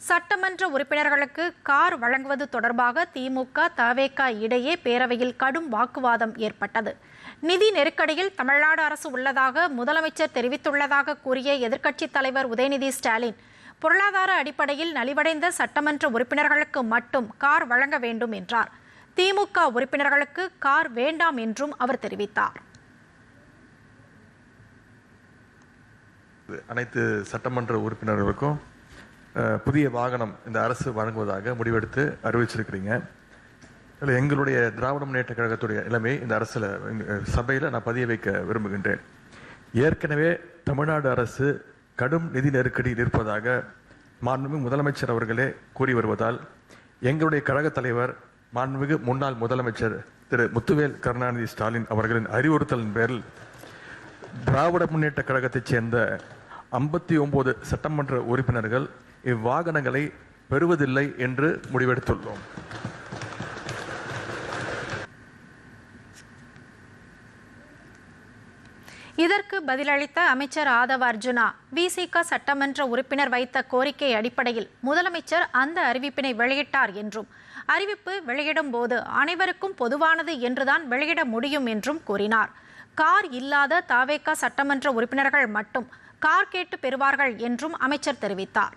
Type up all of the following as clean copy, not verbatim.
சட்டமன்ற உறுப்பினர்களுக்கு கார் வழங்குவது தொடர்பாக திமுக, தவேக இடையே பேரவையில் கடும் வாக்குவாதம் ஏற்பட்டது. நிதி நெருக்கடியில் தமிழ்நாடு அரசு உள்ளதாக முதலமைச்சர் தெரிவித்துள்ளதாக கூறிய எதிர்க்கட்சித் தலைவர் உதயநிதி ஸ்டாலின், பொருளாதார அடிப்படையில் நலிவடைந்த சட்டமன்ற உறுப்பினர்களுக்கு மட்டும் கார் வழங்க வேண்டும் என்றார். திமுக உறுப்பினர்களுக்கு கார் வேண்டாம் என்றும் அவர் தெரிவித்தார். அனைத்து சட்டமன்ற உறுப்பினர்களுக்கும் புதிய வாகனம் இந்த அரசு வழங்குவதாக முடிவெடுத்து அறிவிச்சிருக்கிறீங்க. இதில் எங்களுடைய திராவிட முன்னேற்ற கழகத்துடைய நிலைமை இந்த அரசில் சபையில் நான் பதிய வைக்க விரும்புகின்றேன். ஏற்கனவே தமிழ்நாடு அரசு கடும் நிதி நெருக்கடியில் இருப்பதாக மாண்புமிகு முதலமைச்சர் அவர்களே கூறி வருவதால் எங்களுடைய கழக தலைவர் மாண்புமிகு முன்னாள் முதலமைச்சர் திரு முத்துவேல் கருணாநிதி ஸ்டாலின் அவர்களின் அறிவுறுத்தலின் பேரில் திராவிட முன்னேற்ற கழகத்தைச் சேர்ந்த 59 சட்டமன்ற உறுப்பினர்கள் இவ்வாகனங்களை பெறுவதில்லை என்று முடிவெடுத்துள்ளோம். இதற்கு பதிலளித்த அமைச்சர் ஆதவ அர்ஜுனா, விசிக சட்டமன்ற உறுப்பினர் வைத்த கோரிக்கை அடிப்படையில் முதலமைச்சர் அந்த அறிவிப்பினை வெளியிட்டார் என்றும், அறிவிப்பு வெளியிடும் போது அனைவருக்கும் பொதுவானது என்றுதான் வெளியிட முடியும் என்றும் கூறினார். கார் இல்லாத தவேக சட்டமன்ற உறுப்பினர்கள் மட்டும் கார் கேட்டு பெறுவார்கள் என்றும் அமைச்சர் தெரிவித்தார்.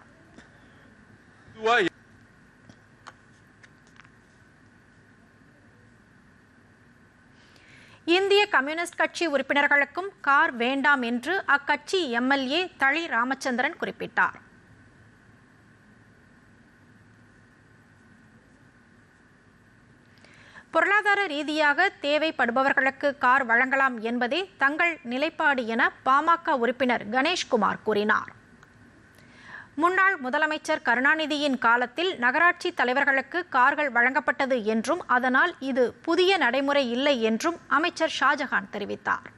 இந்திய கம்யூனிஸ்ட் கட்சி உறுப்பினர்களுக்கும் கார் வேண்டாம் என்று அக்கட்சி எம்எல்ஏ தளி ராமச்சந்திரன் குறிப்பிட்டார். பொருளாதார ரீதியாக தேவைப்படுபவர்களுக்கு கார் வழங்கலாம் என்பதே தங்கள் நிலைப்பாடு என பாமக உறுப்பினர் கணேஷ்குமார் கூறினார். முன்னாள் முதலமைச்சர் கருணாநிதியின் காலத்தில் நகராட்சி தலைவர்களுக்கு கார்கள் வழங்கப்பட்டது என்றும், அதனால் இது புதிய நடைமுறை இல்லை என்றும் அமைச்சர் ஷாஜகான் தெரிவித்தார்.